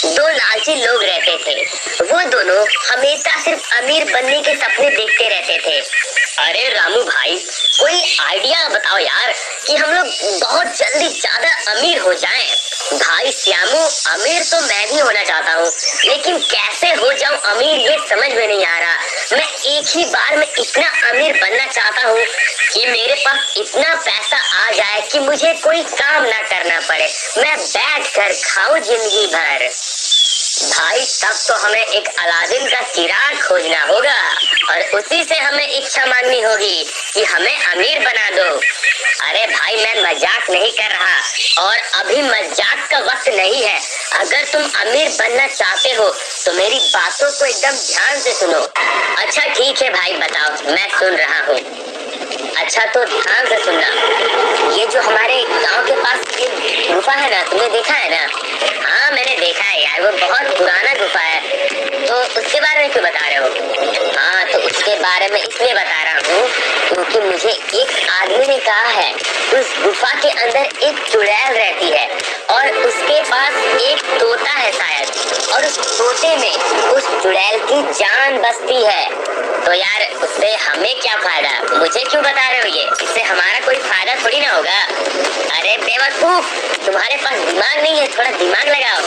दो लालची लोग रहते थे। वो दोनों हमेशा सिर्फ अमीर बनने के सपने देखते रहते थे। अरे रामू भाई, कोई आइडिया बताओ यार कि हम लोग बहुत जल्दी ज्यादा अमीर हो जाएं। भाई श्यामू, अमीर तो मैं भी होना चाहता हूँ, लेकिन कैसे हो जाऊं अमीर ये समझ में नहीं आ रहा। मैं एक ही बार में इतना अमीर बनना चाहता हूँ कि मेरे पास इतना पैसा आ जाए कि मुझे कोई काम ना करना पड़े, मैं बैठ कर खाऊं जिंदगी भर। भाई तब तो हमें एक अलादीन का चिराग खोजना होगा और उसी से हमें इच्छा मांगनी होगी कि हमें अमीर बना दो। अरे भाई, मैं मजाक नहीं कर रहा और अभी मजाक का वक्त नहीं है। अगर तुम अमीर बनना चाहते हो तो मेरी बातों को एकदम ध्यान से सुनो। अच्छा ठीक है भाई, बताओ, मैं सुन रहा हूँ। अच्छा तो ध्यान से सुनना। ये जो हमारे गांव के पास ये गुफा है ना, तुमने देखा है ना? हाँ मैंने देखा है यार, वो बहुत पुराना गुफा है। तो उसके बारे में क्यों बता रहे हो? हाँ तो उसके बारे में इसलिए बता रहा हूँ क्योंकि मुझे एक आदमी ने कहा है उस गुफा के अंदर एक चुड़ैल रहती है और उसके पास एक तोता है शायद, और उस तोते में उस चुड़ैल की जान बसती है। तो यार उससे हमें क्या फायदा? मुझे क्यों बता रहे हो ये? इससे हमारा कोई फायदा थोड़ी ना होगा। अरे बेवकूफ, तुम्हारे पास दिमाग नहीं है? थोड़ा दिमाग लगाओ।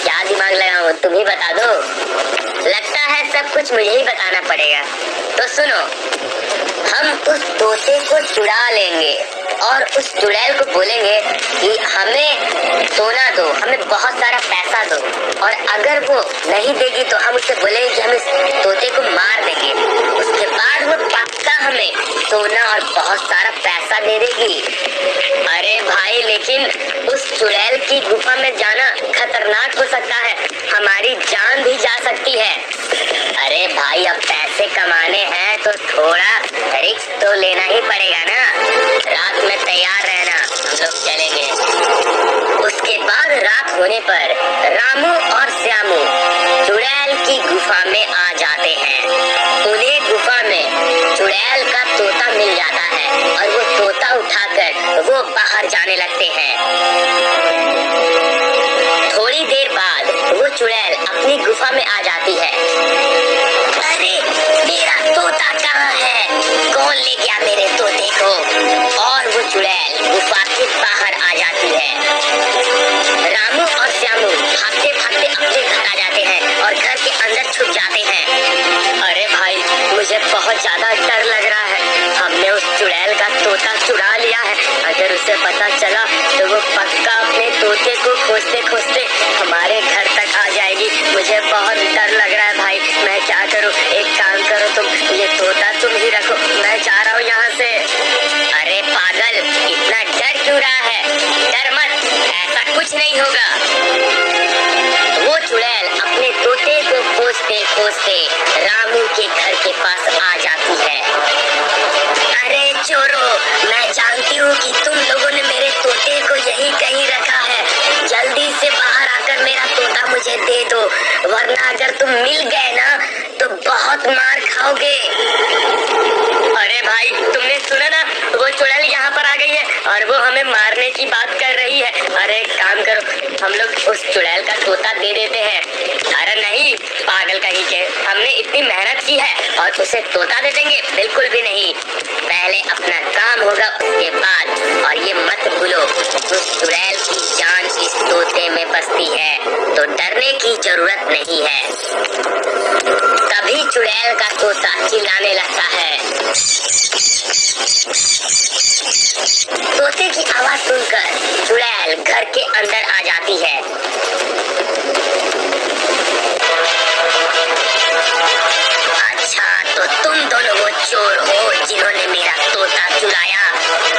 क्या दिमाग लगाओ, तुम ही बता दो। लगता है सब कुछ मुझे ही बताना पड़ेगा। तो सुनो, हम उस तोते को चुरा लेंगे और उस चुड़ैल को बोलेंगे कि हमें सोना दो, हमें बहुत सारा पैसा दो, और अगर वो नहीं देगी तो हम उससे बोलेंगे कि हम इस तोते को मार देंगे। उसके बाद वो पक्का हमें सोना और बहुत सारा पैसा दे देगी। अरे भाई, लेकिन उस चुड़ैल की गुफा में जाना खतरनाक हो सकता है, हमारी जान भी जा सकती है। अरे भाई, अब पैसे कमाने हैं तो थोड़ा रिस्क तो लेना ही पड़ेगा ना। रात में तैयार रहना, हम लोग चलेंगे। उसके बाद रात होने पर रामू और श्यामू चुड़ैल की गुफा में आ जाते हैं। उन्हें गुफा में चुड़ैल का तोता मिल जाता है और वो तोता उठाकर वो बाहर जाने लगते हैं। थोड़ी देर बाद वो चुड़ैल अपनी गुफा में आ जाती है। अरे मेरा तोता कहाँ है? कौन ले गया मेरे तोते को? और वो चुड़ैल गुफा के बाहर आ जाती है। रामू और श्यामू भागते भागते अपने घर आ जाते हैं और घर के अंदर छुप जाते हैं। अरे भाई, मुझे बहुत ज्यादा डर लग रहा है। हमने उस चुड़ैल का तोता चुरा लिया है। अगर उसे पता चला तो वो पक्का अपने तोते को खोजते खोजते हमारे घर तक आ जाएगी। मुझे बहुत डर लग रहा है भाई, मैं क्या करूं? एक काम करो तुम, ये तोता तुम ही रखो, मैं जा रहा हूँ यहाँ से। अरे पागल, इतना डर क्यों रहा है? डर मत, ऐसा कुछ नहीं होगा। वो चुड़ैल अपने तोते को खोजते खोजते रामू के घर के पास आ जाती है। अरे चोरों, मैं जानती हूँ कि तुम लोगों ने मेरे तोते को यही कहीं रखा है। जल्दी से बाहर आकर मेरा तोता मुझे दे दो, वरना अगर तुम मिल गए ना तो बहुत मार खाओगे। अरे भाई, तुमने सुना ना, वो चुड़ैल यहाँ पर आ गई है और वो हमें मारने की बात कर रही है। अरे एक काम करो, हम लोग उस चुड़ैल का तोता दे देते हैं। अरे नहीं पागल कहीं के, हमने इतनी मेहनत की है और उसे तोता दे देंगे? बिल्कुल भी नहीं। पहले अपना काम होगा उसके बाद। और ये मत भूलो, उस चुड़ैल की जान इस तोते में बसती है, तो डरने की जरूरत नहीं है। तभी चुड़ैल का तोता चिल्लाने लगता है। तोते की आवाज सुनकर चुड़ैल घर के अंदर आ जाती है। अच्छा तो तुम दोनों वो चोर हो जिन्होंने मेरा तोता चुराया।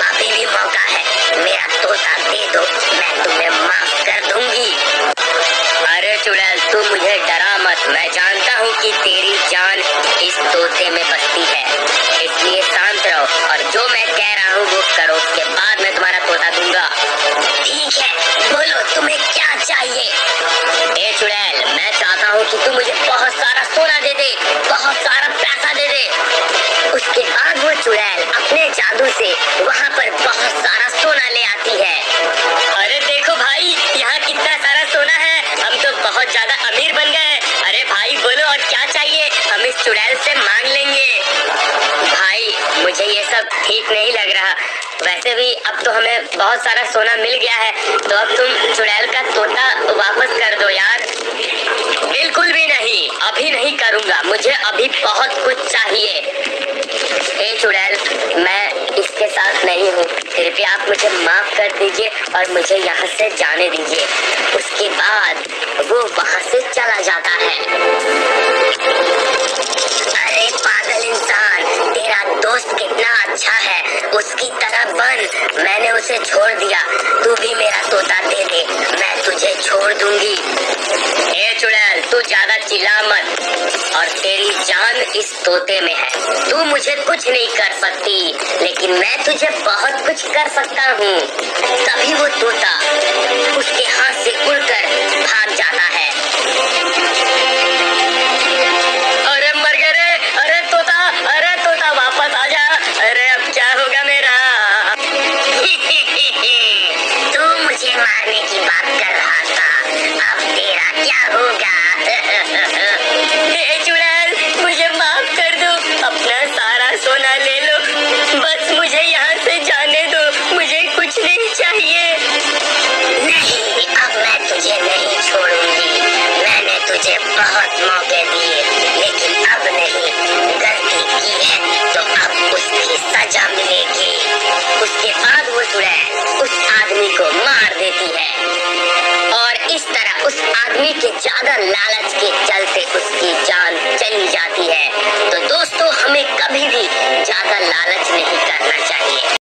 अभी भी मौका है, मेरा तोता दे दो, मैं तुम्हें माफ कर दूंगी। अरे चुड़ैल, तू मुझे डरा मत, मैं जानता हूँ कि तेरी जान इस तोते में बसती है, इसलिए शांत रहो और जो मैं कह रहा हूँ वो करो, उसके बाद मैं तुम्हारा तोता दूंगा। ठीक है, बोलो तुम्हें क्या चाहिए? ए चुड़ैल, मैं चाहता हूँ कि तू मुझे बहुत सारा सोना दे दे, बहुत सारा पैसा दे दे। उसके बाद वो चुड़ैल अपने जादू से वहाँ पर बहुत सारा सोना ले आती है। अरे देखो भाई, यहाँ कितना सारा सोना है, हम तो बहुत ठीक नहीं लग रहा। वैसे भी अब तो हमें बहुत सारा सोना मिल गया है, तो अब तुम चुड़ैल का तोता वापस कर दो यार। बिल्कुल भी नहीं, अभी नहीं करूँगा, मुझे अभी बहुत कुछ चाहिए। ए चुड़ैल, मैं इसके साथ नहीं हूँ, कृपया आप मुझे माफ कर दीजिए और मुझे यहाँ से जाने दीजिए। उसके बाद वो वहाँ से चला जाता है। अरे पागल इंसान, तेरा दोस्त कितना अच्छा है, उसकी तरह बन। मैंने उसे छोड़ दिया, तू भी मेरा तोता दे दे, मैं तुझे छोड़ दूंगी। ए चुड़ैल, तू ज्यादा चिल्ला मत, और तेरी जान इस तोते में है। तू मुझे कुछ नहीं कर सकती, लेकिन मैं तुझे बहुत कुछ कर सकता हूँ। तभी वो तोता उसके हाथ से उड़कर भाग जाता है। अरे मर गए रे, अरे तोता वापस आ जा। अरे अब क्या होगा मेरा? तू मुझे मारने की बात कर रहा था, अब तेरा क्या होगा? चुड़ैल, मुझे माफ कर दो, अपना सारा सोना ले लो, बस मुझे यहाँ से जाने दो, मुझे कुछ नहीं चाहिए। नहीं, अब मैं तुझे नहीं छोड़ूंगी। मैंने तुझे बहुत मौके दिए, लेकिन अब नहीं। गलती की है तो अब उसकी सजा मिलेगी। उसके बाद वो चुड़ैल उस आदमी को मार देती है, और इस तरह उस आदमी के ज्यादा लालच के चलते उसकी जान चली जाती है। तो दोस्तों, हमें कभी भी ज्यादा लालच नहीं करना चाहिए।